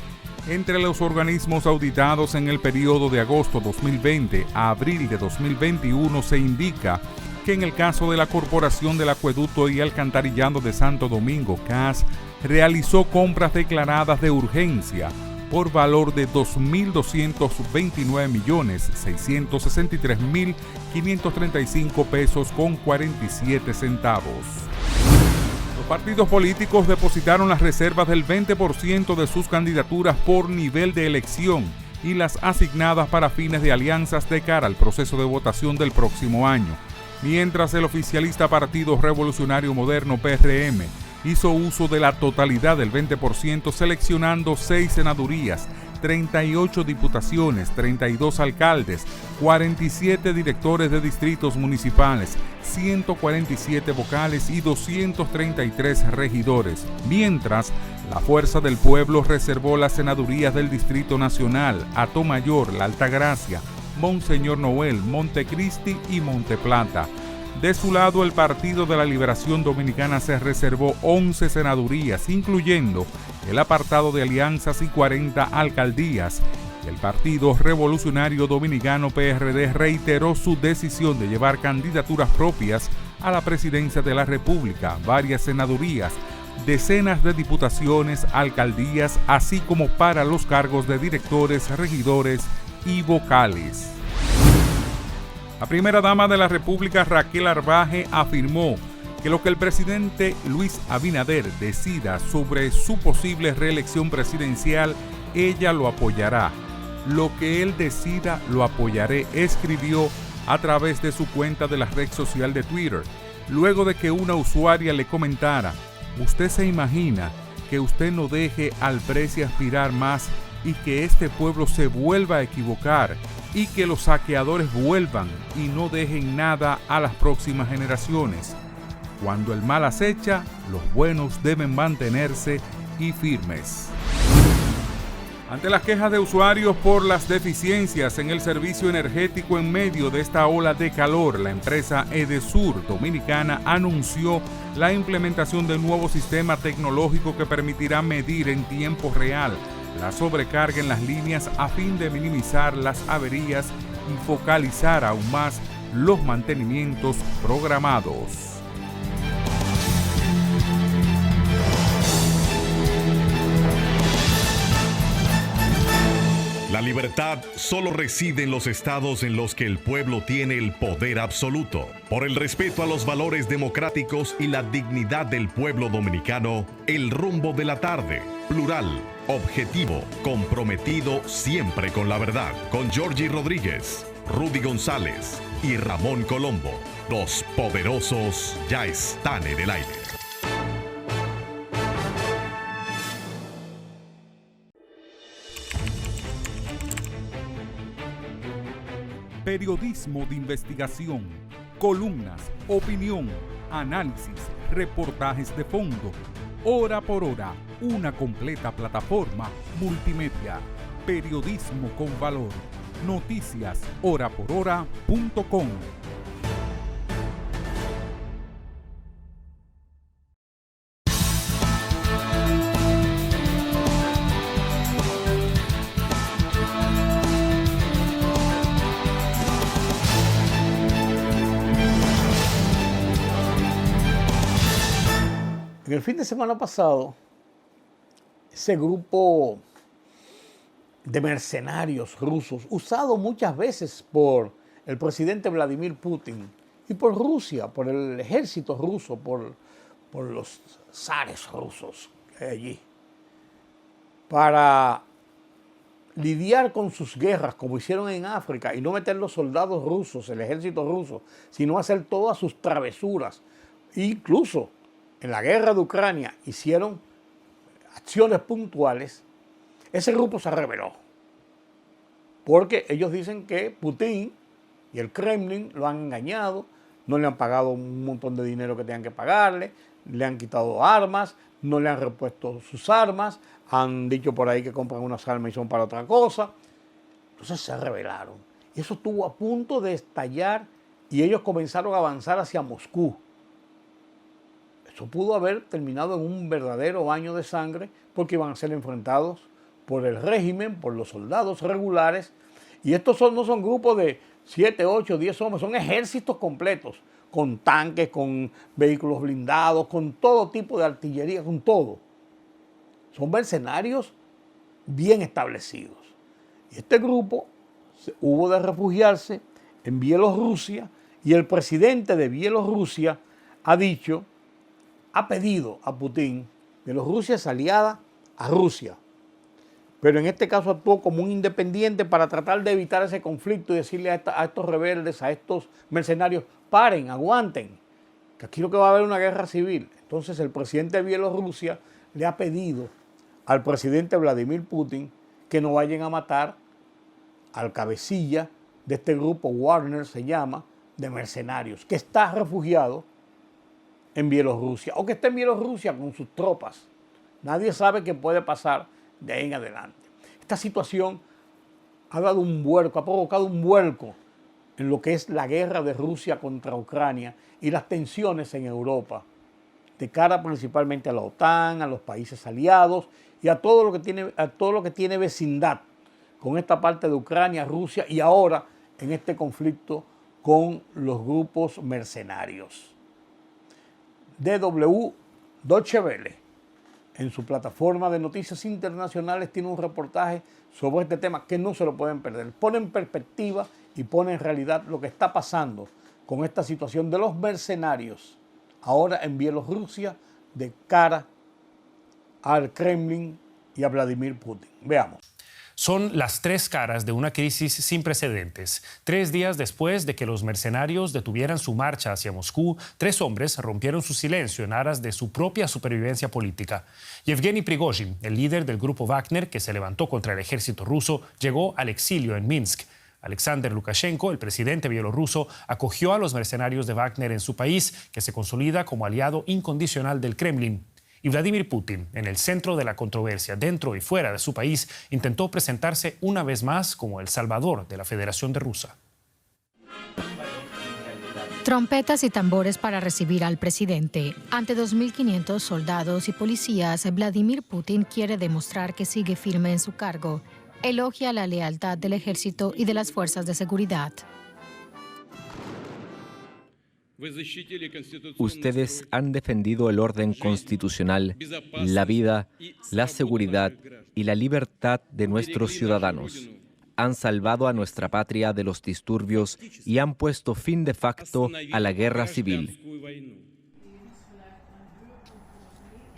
Entre los organismos auditados en el periodo de agosto 2020 a abril de 2021 se indica que en el caso de la Corporación del Acueducto y Alcantarillado de Santo Domingo, CAS, realizó compras declaradas de urgencia por valor de 2.229.663.535 pesos con 47 centavos. Los partidos políticos depositaron las reservas del 20% de sus candidaturas por nivel de elección y las asignadas para fines de alianzas de cara al proceso de votación del próximo año, mientras el oficialista Partido Revolucionario Moderno PRM hizo uso de la totalidad del 20%, seleccionando 6 senadurías, 38 diputaciones, 32 alcaldes, 47 directores de distritos municipales, 147 vocales y 233 regidores, mientras la Fuerza del Pueblo reservó las senadurías del Distrito Nacional, Atomayor, La Altagracia, Monseñor Noel, Montecristi y Monteplata. De su lado, el Partido de la Liberación Dominicana se reservó 11 senadurías, incluyendo el apartado de alianzas y 40 alcaldías. El Partido Revolucionario Dominicano PRD reiteró su decisión de llevar candidaturas propias a la presidencia de la República, varias senadurías, decenas de diputaciones, alcaldías, así como para los cargos de directores, regidores y vocales. La primera dama de la República, Raquel Arbaje, afirmó que lo que el presidente Luis Abinader decida sobre su posible reelección presidencial, ella lo apoyará. Lo que él decida, lo apoyaré, escribió a través de su cuenta de la red social de Twitter, luego de que una usuaria le comentara: ¿usted se imagina que usted no deje al presi aspirar más y que este pueblo se vuelva a equivocar y que los saqueadores vuelvan y no dejen nada a las próximas generaciones? Cuando el mal acecha, los buenos deben mantenerse y firmes. Ante las quejas de usuarios por las deficiencias en el servicio energético en medio de esta ola de calor, la empresa Edesur Dominicana anunció la implementación de un nuevo sistema tecnológico que permitirá medir en tiempo real la sobrecarga en las líneas a fin de minimizar las averías y focalizar aún más los mantenimientos programados. La libertad solo reside en los estados en los que el pueblo tiene el poder absoluto. Por el respeto a los valores democráticos y la dignidad del pueblo dominicano, El Rumbo de la Tarde, plural, objetivo, comprometido siempre con la verdad. Con Georgie Rodríguez, Rudy González y Ramón Colombo. Los poderosos ya están en el aire. Periodismo de investigación, columnas, opinión, análisis, reportajes de fondo. Hora por hora, una completa plataforma multimedia. Periodismo con valor. Noticias horaporhora.com. En el fin de semana pasado, ese grupo de mercenarios rusos, usado muchas veces por el presidente Vladimir Putin y por Rusia, por el ejército ruso, por los zares rusos que hay allí, para lidiar con sus guerras, como hicieron en África, y no meter los soldados rusos, el ejército ruso, sino hacer todas sus travesuras. Incluso en la guerra de Ucrania hicieron acciones puntuales. Ese grupo se rebeló, porque ellos dicen que Putin y el Kremlin lo han engañado, no le han pagado un montón de dinero que tenían que pagarle, le han quitado armas, no le han repuesto sus armas, han dicho por ahí que compran unas armas y son para otra cosa. Entonces se rebelaron. Y eso estuvo a punto de estallar y ellos comenzaron a avanzar hacia Moscú. Eso pudo haber terminado en un verdadero baño de sangre, porque iban a ser enfrentados por el régimen, por los soldados regulares. Y estos no son grupos de 7, 8, 10 hombres, son ejércitos completos, con tanques, con vehículos blindados, con todo tipo de artillería, con todo. Son mercenarios bien establecidos. Y este grupo hubo de refugiarse en Bielorrusia, y el presidente de Bielorrusia ha pedido a Putin, Bielorrusia es aliada a Rusia, pero en este caso actuó como un independiente para tratar de evitar ese conflicto y decirle a estos rebeldes, a estos mercenarios: paren, aguanten, que aquí lo que va a haber una guerra civil. Entonces el presidente de Bielorrusia le ha pedido al presidente Vladimir Putin que no vayan a matar al cabecilla de este grupo, Wagner se llama, de mercenarios, que está refugiado en Bielorrusia, o que está en Bielorrusia con sus tropas. Nadie sabe qué puede pasar de ahí en adelante. Esta situación ha dado un vuelco, ha provocado un vuelco en lo que es la guerra de Rusia contra Ucrania y las tensiones en Europa, de cara principalmente a la OTAN, a los países aliados y a todo lo que tiene vecindad con esta parte de Ucrania, Rusia y ahora en este conflicto con los grupos mercenarios. DW Deutsche Welle, en su plataforma de noticias internacionales, tiene un reportaje sobre este tema que no se lo pueden perder. Pone en perspectiva y pone en realidad lo que está pasando con esta situación de los mercenarios ahora en Bielorrusia de cara al Kremlin y a Vladimir Putin. Veamos. Son las tres caras de una crisis sin precedentes. 3 días después de que los mercenarios detuvieran su marcha hacia Moscú, 3 hombres rompieron su silencio en aras de su propia supervivencia política. Yevgeny Prigozhin, el líder del grupo Wagner que se levantó contra el ejército ruso, llegó al exilio en Minsk. Alexander Lukashenko, el presidente bielorruso, acogió a los mercenarios de Wagner en su país, que se consolida como aliado incondicional del Kremlin. Y Vladimir Putin, en el centro de la controversia dentro y fuera de su país, intentó presentarse una vez más como el salvador de la Federación de Rusia. Trompetas y tambores para recibir al presidente. Ante 2.500 soldados y policías, Vladimir Putin quiere demostrar que sigue firme en su cargo. Elogia la lealtad del ejército y de las fuerzas de seguridad. Ustedes han defendido el orden constitucional, la vida, la seguridad y la libertad de nuestros ciudadanos. Han salvado a nuestra patria de los disturbios y han puesto fin de facto a la guerra civil.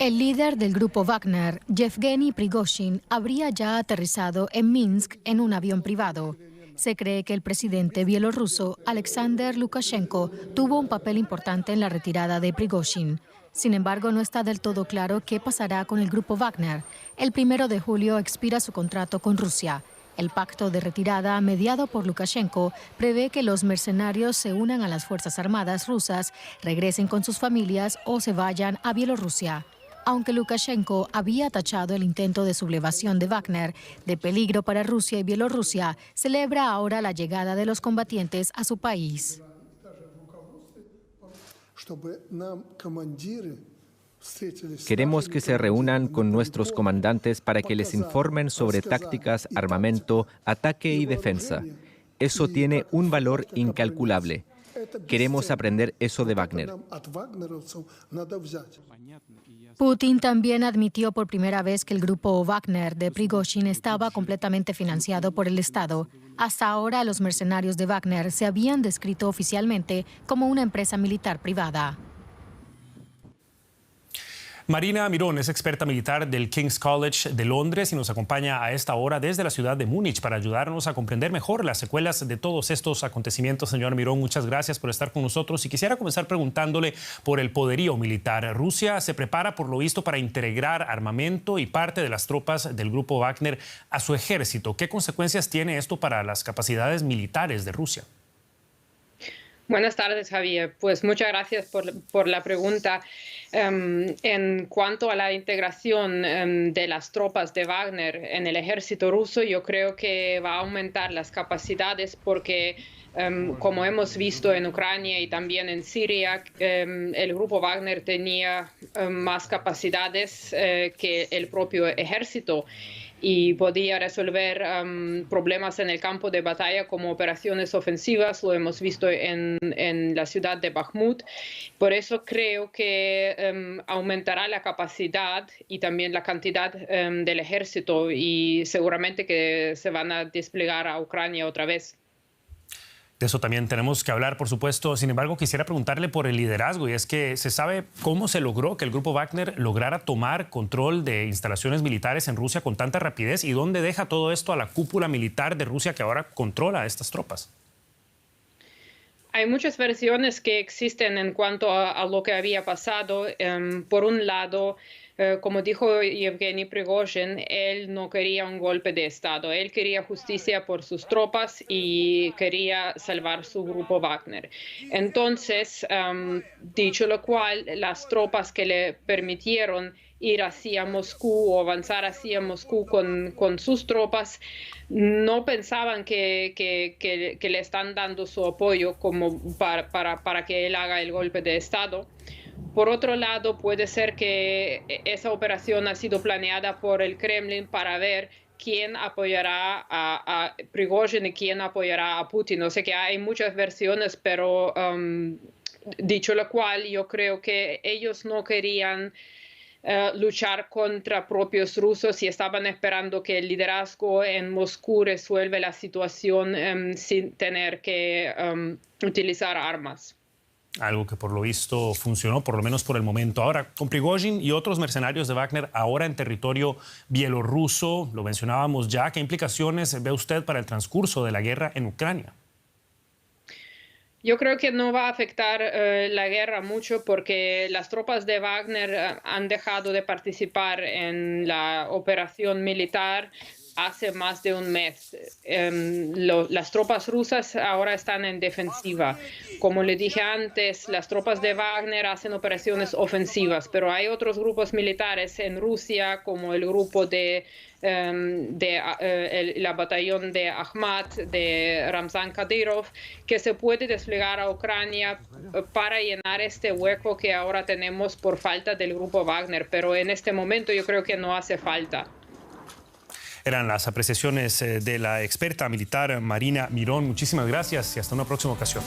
El líder del grupo Wagner, Yevgeny Prigozhin, habría ya aterrizado en Minsk en un avión privado. Se cree que el presidente bielorruso, Alexander Lukashenko, tuvo un papel importante en la retirada de Prigozhin. Sin embargo, no está del todo claro qué pasará con el grupo Wagner. El 1 de julio expira su contrato con Rusia. El pacto de retirada, mediado por Lukashenko, prevé que los mercenarios se unan a las Fuerzas Armadas rusas, regresen con sus familias o se vayan a Bielorrusia. Aunque Lukashenko había tachado el intento de sublevación de Wagner de peligro para Rusia y Bielorrusia, celebra ahora la llegada de los combatientes a su país. Queremos que se reúnan con nuestros comandantes para que les informen sobre tácticas, armamento, ataque y defensa. Eso tiene un valor incalculable. Queremos aprender eso de Wagner. Putin también admitió por primera vez que el grupo Wagner de Prigozhin estaba completamente financiado por el Estado. Hasta ahora, los mercenarios de Wagner se habían descrito oficialmente como una empresa militar privada. Marina Mirón es experta militar del King's College de Londres y nos acompaña a esta hora desde la ciudad de Múnich para ayudarnos a comprender mejor las secuelas de todos estos acontecimientos. Señor Mirón, muchas gracias por estar con nosotros. Y quisiera comenzar preguntándole por el poderío militar. Rusia se prepara, por lo visto, para integrar armamento y parte de las tropas del grupo Wagner a su ejército. ¿Qué consecuencias tiene esto para las capacidades militares de Rusia? Buenas tardes, Javier. Pues muchas gracias por la pregunta. En cuanto a la integración de las tropas de Wagner en el ejército ruso, yo creo que va a aumentar las capacidades porque, como hemos visto en Ucrania y también en Siria, el grupo Wagner tenía más capacidades que el propio ejército y podía resolver problemas en el campo de batalla como operaciones ofensivas. Lo hemos visto en la ciudad de Bakhmut. Por eso creo que aumentará la capacidad y también la cantidad del ejército y seguramente que se van a desplegar a Ucrania otra vez. De eso también tenemos que hablar, por supuesto. Sin embargo, quisiera preguntarle por el liderazgo, y es que se sabe cómo se logró que el grupo Wagner lograra tomar control de instalaciones militares en Rusia con tanta rapidez y dónde deja todo esto a la cúpula militar de Rusia que ahora controla a estas tropas. Hay muchas versiones que existen en cuanto a lo que había pasado. Por un lado, como dijo Yevgeny Prigozhin, él no quería un golpe de Estado. Él quería justicia por sus tropas y quería salvar su grupo Wagner. Entonces, dicho lo cual, las tropas que le permitieron ir hacia Moscú o avanzar hacia Moscú con sus tropas, no pensaban que le están dando su apoyo como para que él haga el golpe de Estado. Por otro lado, puede ser que esa operación ha sido planeada por el Kremlin para ver quién apoyará a Prigozhin y quién apoyará a Putin. O sea que hay muchas versiones, pero dicho lo cual, yo creo que ellos no querían luchar contra propios rusos y estaban esperando que el liderazgo en Moscú resuelva la situación sin tener que utilizar armas. Algo que por lo visto funcionó, por lo menos por el momento. Ahora, con Prigozhin y otros mercenarios de Wagner ahora en territorio bielorruso, lo mencionábamos ya, ¿qué implicaciones ve usted para el transcurso de la guerra en Ucrania? Yo creo que no va a afectar la guerra mucho porque las tropas de Wagner han dejado de participar en la operación militar hace más de un mes. Las tropas rusas ahora están en defensiva. Como le dije antes, las tropas de Wagner hacen operaciones ofensivas, pero hay otros grupos militares en Rusia, como el grupo la batallón de Ahmad, de Ramzan Kadyrov, que se puede desplegar a Ucrania para llenar este hueco que ahora tenemos por falta del grupo Wagner, pero en este momento yo creo que no hace falta. Eran las apreciaciones de la experta militar Marina Mirón. Muchísimas gracias y hasta una próxima ocasión.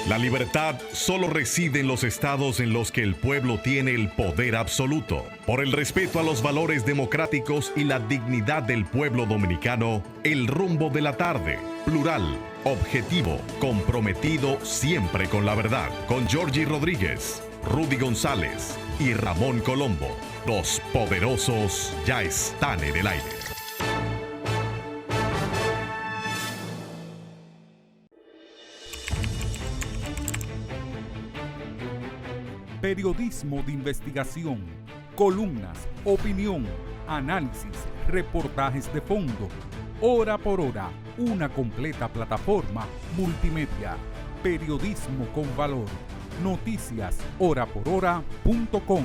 La libertad solo reside en los estados en los que el pueblo tiene el poder absoluto. Por el respeto a los valores democráticos y la dignidad del pueblo dominicano, El Rumbo de la Tarde, plural, objetivo, comprometido siempre con la verdad. Con Georgie Rodríguez, Rudy González y Ramón Colombo. Los poderosos ya están en el aire. Periodismo de investigación, columnas, opinión, análisis, reportajes de fondo. Hora por hora, una completa plataforma multimedia. Periodismo con valor. Noticias horaporhora.com.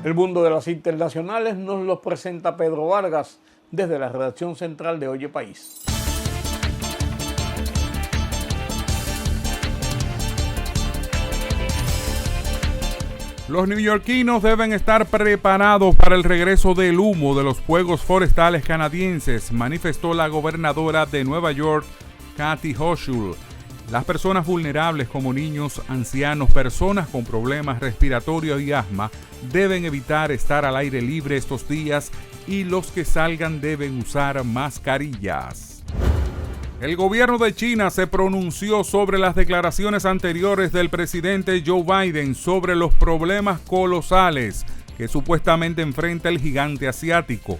El mundo de las internacionales nos lo presenta Pedro Vargas desde la redacción central de Oye País. Los neoyorquinos deben estar preparados para el regreso del humo de los fuegos forestales canadienses, manifestó la gobernadora de Nueva York, Kathy Hochul. Las personas vulnerables como niños, ancianos, personas con problemas respiratorios y asma deben evitar estar al aire libre estos días y los que salgan deben usar mascarillas. El gobierno de China se pronunció sobre las declaraciones anteriores del presidente Joe Biden sobre los problemas colosales que supuestamente enfrenta el gigante asiático.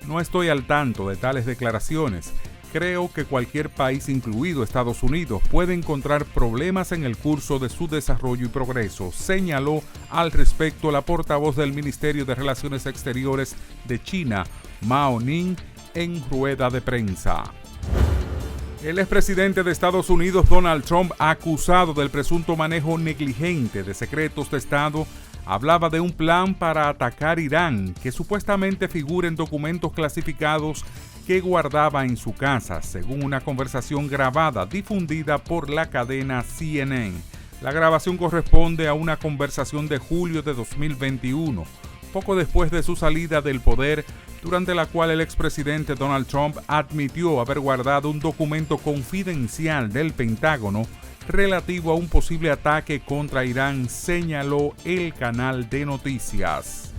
No estoy al tanto de tales declaraciones. Creo que cualquier país, incluido Estados Unidos, puede encontrar problemas en el curso de su desarrollo y progreso, señaló al respecto la portavoz del Ministerio de Relaciones Exteriores de China, Mao Ning, en rueda de prensa. El expresidente de Estados Unidos, Donald Trump, acusado del presunto manejo negligente de secretos de Estado, hablaba de un plan para atacar Irán, que supuestamente figura en documentos clasificados que guardaba en su casa, según una conversación grabada difundida por la cadena CNN. La grabación corresponde a una conversación de julio de 2021, poco después de su salida del poder, durante la cual el expresidente Donald Trump admitió haber guardado un documento confidencial del Pentágono relativo a un posible ataque contra Irán, señaló el canal de noticias.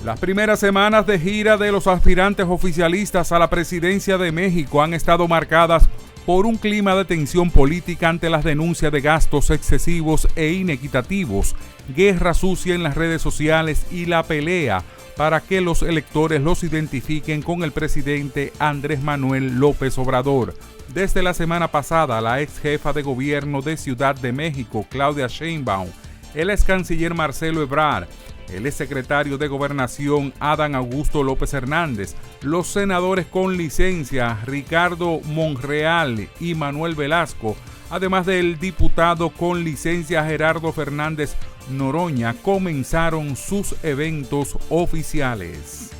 Las primeras semanas de gira de los aspirantes oficialistas a la presidencia de México han estado marcadas por un clima de tensión política ante las denuncias de gastos excesivos e inequitativos, guerra sucia en las redes sociales y la pelea para que los electores los identifiquen con el presidente Andrés Manuel López Obrador. Desde la semana pasada, la ex jefa de gobierno de Ciudad de México, Claudia Sheinbaum, el ex canciller Marcelo Ebrard, el exsecretario de Gobernación Adán Augusto López Hernández, los senadores con licencia Ricardo Monreal y Manuel Velasco, además del diputado con licencia Gerardo Fernández Noroña, comenzaron sus eventos oficiales.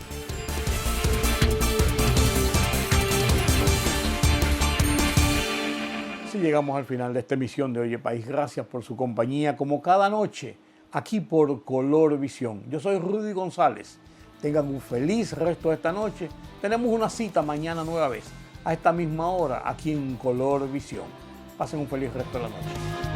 Así llegamos al final de esta emisión de Oye País. Gracias por su compañía, como cada noche, aquí por Color Visión. Yo soy Rudy González. Tengan un feliz resto de esta noche. Tenemos una cita mañana nueva vez, a esta misma hora, aquí en Color Visión. Pasen un feliz resto de la noche.